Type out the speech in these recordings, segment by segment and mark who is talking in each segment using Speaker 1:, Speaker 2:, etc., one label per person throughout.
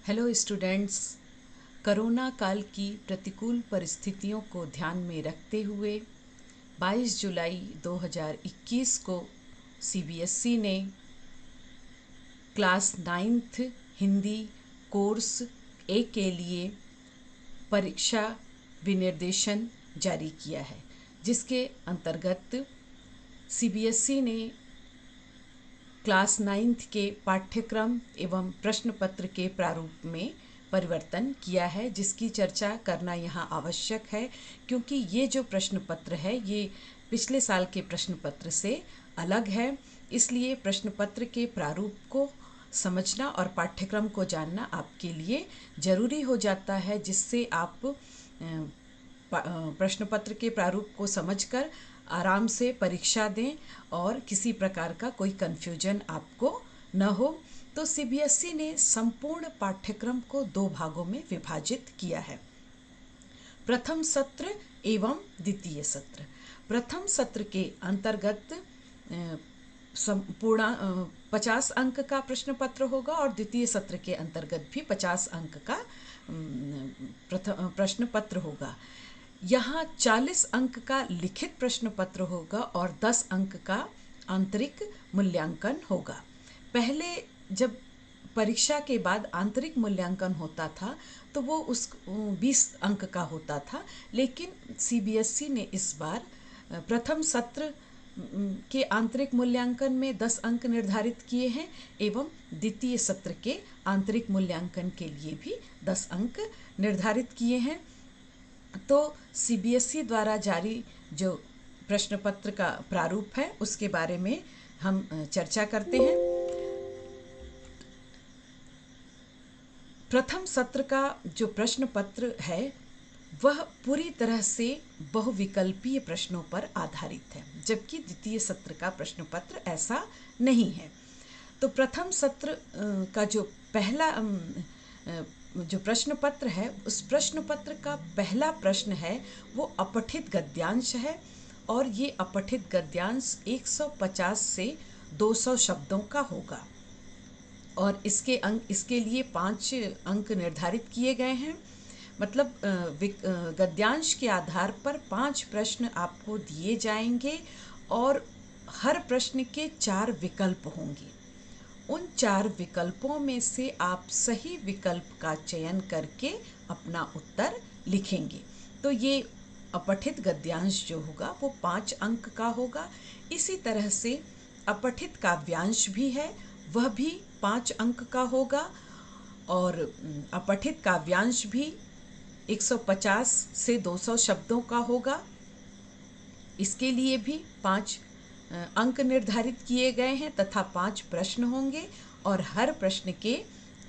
Speaker 1: Hello students. Corona काल की प्रतिकूल परिस्थितियों को ध्यान में रखते हुए 22 जुलाई 2021 को सीबीएसई ने क्लास 9th हिंदी कोर्स ए के लिए परीक्षा विनिर्देशन जारी किया है, जिसके अंतर्गत सीबीएसई ने क्लास 9th के पाठ्यक्रम एवं प्रश्न पत्र के प्रारूप में परिवर्तन किया है, जिसकी चर्चा करना यहाँ आवश्यक है क्योंकि ये जो प्रश्न पत्र है ये पिछले साल के प्रश्न पत्र से अलग है। इसलिए प्रश्न पत्र के प्रारूप को समझना और पाठ्यक्रम को जानना आपके लिए ज़रूरी हो जाता है, जिससे आप प्रश्न पत्र के प्रारूप को समझकर आराम से परीक्षा दें और किसी प्रकार का कोई कन्फ्यूजन आपको न हो। तो सीबीएसई ने संपूर्ण पाठ्यक्रम को 2 भागों में विभाजित किया है, प्रथम सत्र एवं द्वितीय सत्र। प्रथम सत्र के अंतर्गत संपूर्ण 50 अंक का प्रश्न पत्र होगा और द्वितीय सत्र के अंतर्गत भी 50 अंक का प्रश्न पत्र होगा। यहाँ 40 अंक का लिखित प्रश्न पत्र होगा और 10 अंक का आंतरिक मूल्यांकन होगा। पहले जब परीक्षा के बाद आंतरिक मूल्यांकन होता था तो वो 20 अंक का होता था, लेकिन सीबीएसई ने इस बार प्रथम सत्र के आंतरिक मूल्यांकन में 10 अंक निर्धारित किए हैं एवं द्वितीय सत्र के आंतरिक मूल्यांकन के लिए भी 10 अंक निर्धारित किए हैं। तो सीबीएसई द्वारा जारी जो प्रश्न पत्र का प्रारूप है उसके बारे में हम चर्चा करते हैं। प्रथम सत्र का जो प्रश्न पत्र है वह पूरी तरह से बहुविकल्पीय प्रश्नों पर आधारित है, जबकि द्वितीय सत्र का प्रश्न पत्र ऐसा नहीं है। तो प्रथम सत्र का जो पहला जो प्रश्न पत्र है उस प्रश्न पत्र का पहला प्रश्न है वो अपठित गद्यांश है और ये अपठित गद्यांश 150 से 200 शब्दों का होगा और इसके लिए 5 अंक निर्धारित किए गए हैं। मतलब गद्यांश के आधार पर 5 प्रश्न आपको दिए जाएंगे और हर प्रश्न के 4 विकल्प होंगे। उन 4 विकल्पों में से आप सही विकल्प का चयन करके अपना उत्तर लिखेंगे। तो ये अपठित गद्यांश जो होगा वो 5 अंक का होगा। इसी तरह से अपठित काव्यांश भी है, वह भी 5 अंक का होगा और अपठित काव्यांश भी 150 से 200 शब्दों का होगा। इसके लिए भी 5 अंक निर्धारित किए गए हैं तथा 5 प्रश्न होंगे और हर प्रश्न के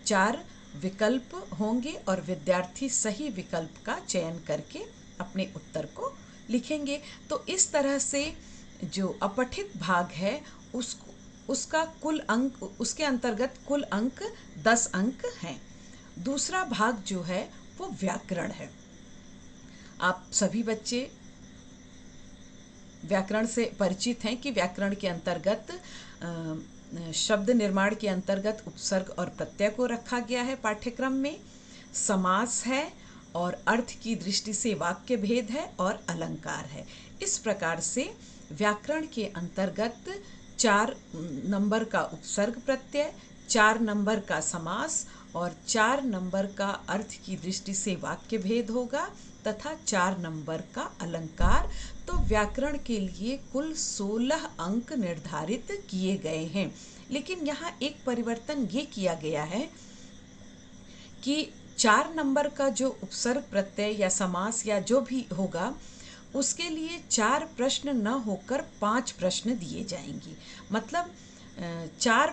Speaker 1: 4 विकल्प होंगे और विद्यार्थी सही विकल्प का चयन करके अपने उत्तर को लिखेंगे। तो इस तरह से जो अपठित भाग है उसका कुल अंक, उसके अंतर्गत कुल अंक 10 अंक हैं। दूसरा भाग जो है वो व्याकरण है। आप सभी बच्चे व्याकरण से परिचित हैं कि व्याकरण के अंतर्गत शब्द निर्माण के अंतर्गत उपसर्ग और प्रत्यय को रखा गया है। पाठ्यक्रम में समास है और अर्थ की दृष्टि से वाक्य भेद है और अलंकार है। इस प्रकार से व्याकरण के अंतर्गत 4 नंबर का उपसर्ग प्रत्यय, 4 नंबर का समास और 4 नंबर का अर्थ की दृष्टि से वाक्य भेद होगा तथा 4 नंबर का अलंकार। तो व्याकरण के लिए कुल 16 अंक निर्धारित किए गए हैं। लेकिन यहाँ एक परिवर्तन ये किया गया है कि 4 नंबर का जो उपसर्ग प्रत्यय या समास या जो भी होगा उसके लिए 4 प्रश्न न होकर 5 प्रश्न दिए जाएंगे। मतलब 4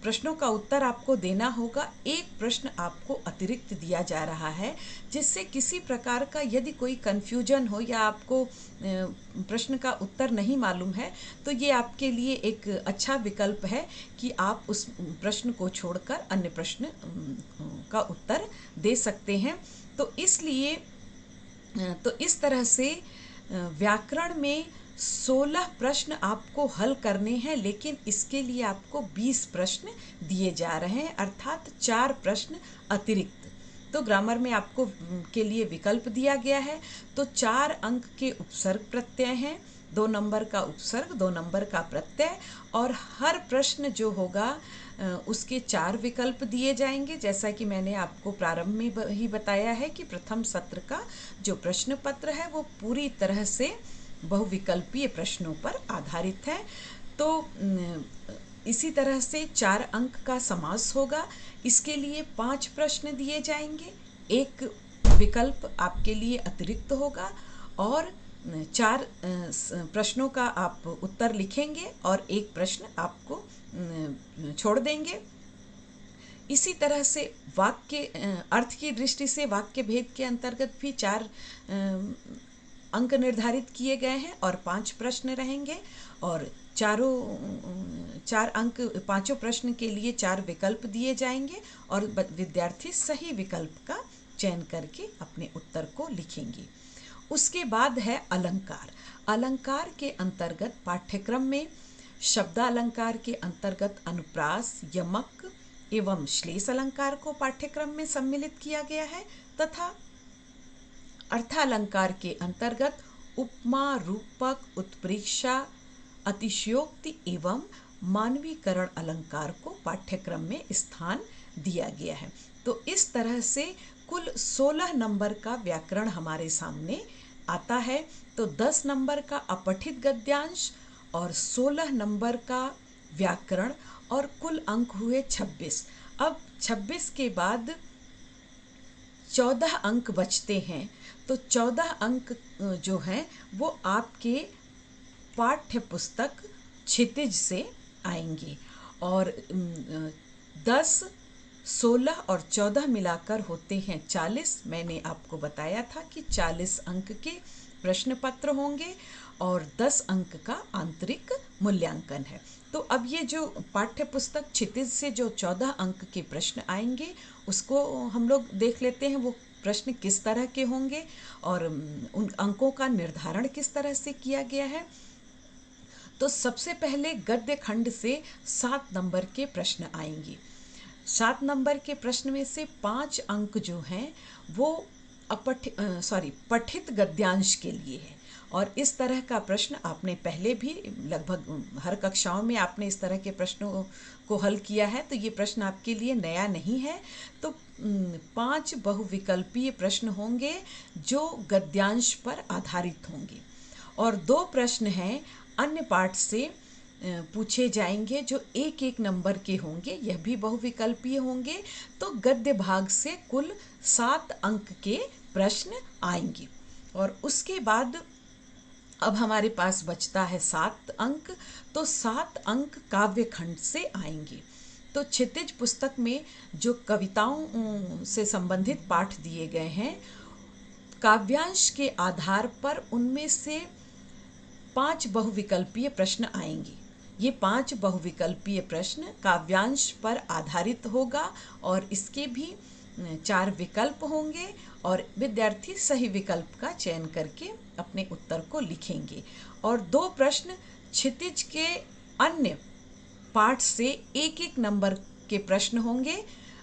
Speaker 1: प्रश्नों का उत्तर आपको देना होगा, एक प्रश्न आपको अतिरिक्त दिया जा रहा है, जिससे किसी प्रकार का यदि कोई कन्फ्यूजन हो या आपको प्रश्न का उत्तर नहीं मालूम है तो ये आपके लिए एक अच्छा विकल्प है कि आप उस प्रश्न को छोड़कर अन्य प्रश्न का उत्तर दे सकते हैं। तो इसलिए इस तरह से व्याकरण में 16 प्रश्न आपको हल करने हैं, लेकिन इसके लिए आपको 20 प्रश्न दिए जा रहे हैं, अर्थात 4 प्रश्न अतिरिक्त। तो ग्रामर में आपको के लिए विकल्प दिया गया है। तो 4 अंक के उपसर्ग प्रत्यय हैं, 2 नंबर का उपसर्ग, 2 नंबर का प्रत्यय, और हर प्रश्न जो होगा उसके 4 विकल्प दिए जाएंगे। जैसा कि मैंने आपको प्रारंभ में ही बताया है कि प्रथम सत्र का जो प्रश्न पत्र है वो पूरी तरह से बहुविकल्पीय प्रश्नों पर आधारित है। तो इसी तरह से 4 अंक का समास होगा। इसके लिए 5 प्रश्न दिए जाएंगे, एक विकल्प आपके लिए अतिरिक्त होगा, और 4 प्रश्नों का आप उत्तर लिखेंगे और एक प्रश्न आपको छोड़ देंगे। इसी तरह से वाक्य अर्थ की दृष्टि से वाक्य भेद के अंतर्गत भी 4 अंक निर्धारित किए गए हैं और 5 प्रश्न रहेंगे, और 4 अंक 5 प्रश्न के लिए 4 विकल्प दिए जाएंगे, और विद्यार्थी सही विकल्प का चयन करके अपने उत्तर को लिखेंगे। उसके बाद है अलंकार। अलंकार के अंतर्गत पाठ्यक्रम में शब्दालंकार के अंतर्गत अनुप्रास, यमक एवं श्लेष अलंकार को पाठ्यक्रम में सम्मिलित किया गया है, तथा अर्थालंकार के अंतर्गत उपमा, रूपक, उत्प्रेक्षा, अतिशयोक्ति एवं मानवीकरण अलंकार को पाठ्यक्रम में स्थान दिया गया है। तो इस तरह से कुल 16 नंबर का व्याकरण हमारे सामने आता है। तो 10 नंबर का अपठित गद्यांश और 16 नंबर का व्याकरण, और कुल अंक हुए 26। अब 26 के बाद 14 अंक बचते हैं। तो 14 अंक जो हैं वो आपके पाठ्य पुस्तक क्षितिज से आएंगे, और 10, 16 और 14 मिलाकर होते हैं 40। मैंने आपको बताया था कि 40 अंक के प्रश्न पत्र होंगे और 10 अंक का आंतरिक मूल्यांकन है। तो अब ये जो पाठ्य पुस्तक क्षितिज से जो 14 अंक के प्रश्न आएंगे उसको हम लोग देख लेते हैं, वो प्रश्न किस तरह के होंगे और उन अंकों का निर्धारण किस तरह से किया गया है। तो सबसे पहले गद्य खंड से 7 नंबर के प्रश्न आएंगे। 7 नंबर के प्रश्न में से 5 अंक जो हैं वो पठित गद्यांश के लिए है, और इस तरह का प्रश्न आपने पहले भी लगभग हर कक्षाओं में आपने इस तरह के प्रश्नों को हल किया है, तो ये प्रश्न आपके लिए नया नहीं है। तो 5 बहुविकल्पीय प्रश्न होंगे जो गद्यांश पर आधारित होंगे, और 2 प्रश्न हैं अन्य पाठ से पूछे जाएंगे जो 1-1 नंबर के होंगे, यह भी बहुविकल्पीय होंगे। तो गद्य भाग से कुल 7 अंक के प्रश्न आएंगे, और उसके बाद अब हमारे पास बचता है 7 अंक। तो 7 अंक काव्य खंड से आएंगे। तो क्षितिज पुस्तक में जो कविताओं से संबंधित पाठ दिए गए हैं, काव्यांश के आधार पर उनमें से 5 बहुविकल्पीय प्रश्न आएंगे। ये 5 बहुविकल्पीय प्रश्न काव्यांश पर आधारित होगा, और इसके भी 4 विकल्प होंगे, और विद्यार्थी सही विकल्प का चयन करके अपने उत्तर को लिखेंगे। और 2 प्रश्न क्षितिज के अन्य पाठ से 1-1 नंबर के प्रश्न होंगे,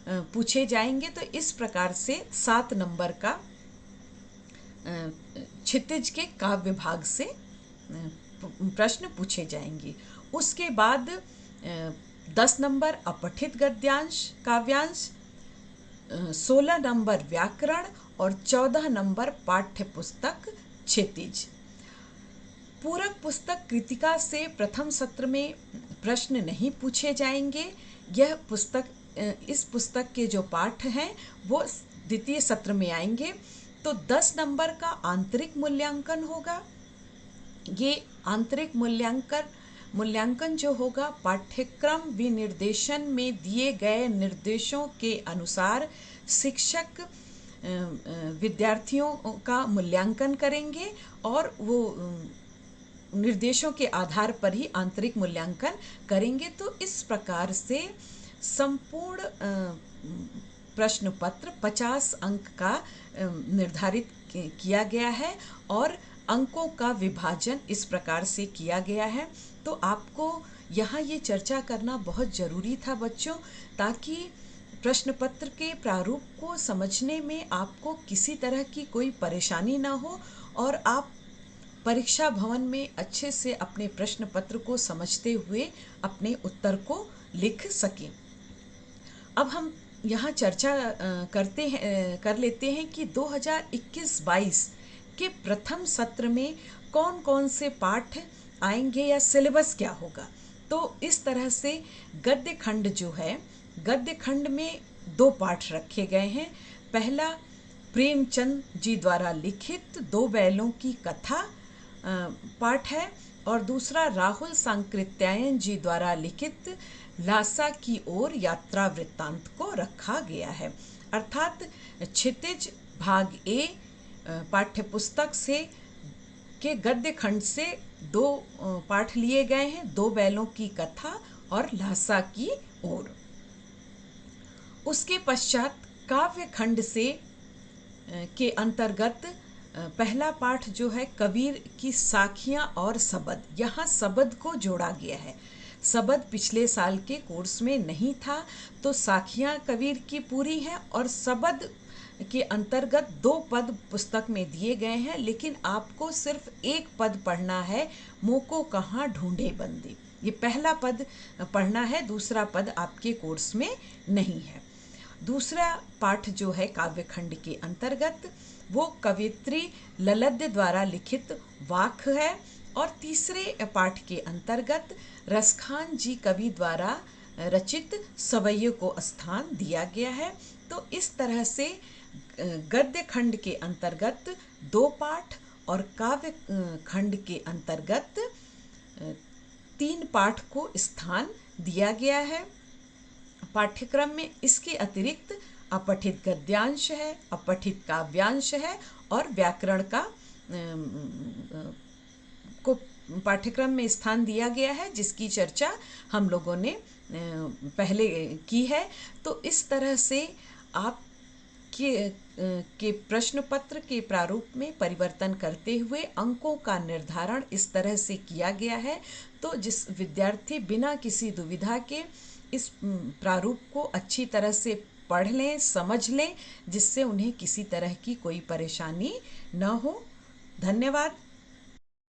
Speaker 1: पूछे जाएंगे। तो इस प्रकार से 7 नंबर का क्षितिज के काव्य भाग से प्रश्न पूछे जाएंगे। उसके बाद 10 नंबर अपठित गद्यांश काव्यांश, 16 नंबर व्याकरण और 14 नंबर पाठ्य पुस्तक क्षितिज। पूरक पुस्तक कृतिका से प्रथम सत्र में प्रश्न नहीं पूछे जाएंगे। यह पुस्तक इस पुस्तक के जो पाठ हैं वो द्वितीय सत्र में आएंगे। तो 10 नंबर का आंतरिक मूल्यांकन होगा। ये आंतरिक मूल्यांकन जो होगा पाठ्यक्रम विनिर्देशन में दिए गए निर्देशों के अनुसार शिक्षक विद्यार्थियों का मूल्यांकन करेंगे, और वो निर्देशों के आधार पर ही आंतरिक मूल्यांकन करेंगे। तो इस प्रकार से संपूर्ण प्रश्न पत्र 50 अंक का निर्धारित किया गया है, और अंकों का विभाजन इस प्रकार से किया गया है। तो आपको यहाँ ये चर्चा करना बहुत ज़रूरी था बच्चों, ताकि प्रश्न पत्र के प्रारूप को समझने में आपको किसी तरह की कोई परेशानी ना हो और आप परीक्षा भवन में अच्छे से अपने प्रश्न पत्र को समझते हुए अपने उत्तर को लिख सकें। अब हम यहाँ चर्चा कर लेते हैं कि 2021-22 के प्रथम सत्र में कौन कौन से पाठ आएंगे या सिलेबस क्या होगा। तो इस तरह से गद्य खंड जो है, गद्य खंड में 2 पाठ रखे गए हैं। पहला प्रेमचंद जी द्वारा लिखित 2 बैलों की कथा पाठ है और दूसरा राहुल सांकृत्यायन जी द्वारा लिखित लासा की ओर यात्रा वृत्तांत को रखा गया है। अर्थात क्षितिज भाग ए पाठ्य पुस्तक से के गद्य खंड से 2 पाठ लिए गए हैं, 2 बैलों की कथा और लासा की ओर। उसके पश्चात काव्य खंड से के अंतर्गत पहला पाठ जो है कबीर की साखियाँ और सबद। यहाँ सबद को जोड़ा गया है। सबद पिछले साल के कोर्स में नहीं था, तो साखियाँ कबीर की पूरी हैं और सबद के अंतर्गत 2 पद पुस्तक में दिए गए हैं, लेकिन आपको सिर्फ 1 पद पढ़ना है, मोको कहाँ ढूंढे बंदी। ये पहला पद पढ़ना है, दूसरा पद आपके कोर्स में नहीं है। दूसरा पाठ जो है काव्य खंड के अंतर्गत वो कवियत्री ललद्य द्वारा लिखित वाक है और तीसरे पाठ के अंतर्गत रसखान जी कवि द्वारा रचित सवैयों को स्थान दिया गया है। तो इस तरह से गद्य खंड के अंतर्गत 2 पाठ और काव्य खंड के अंतर्गत 3 पाठ को स्थान दिया गया है पाठ्यक्रम में। इसके अतिरिक्त अपठित गद्यांश है, अपठित काव्यांश है और व्याकरण का को पाठ्यक्रम में स्थान दिया गया है, जिसकी चर्चा हम लोगों ने पहले की है। तो इस तरह से आप के प्रश्न पत्र के प्रारूप में परिवर्तन करते हुए अंकों का निर्धारण इस तरह से किया गया है। तो जिस विद्यार्थी बिना किसी दुविधा के इस प्रारूप को अच्छी तरह से पढ़ लें, समझ लें, जिससे उन्हें किसी तरह की कोई परेशानी न हो। धन्यवाद।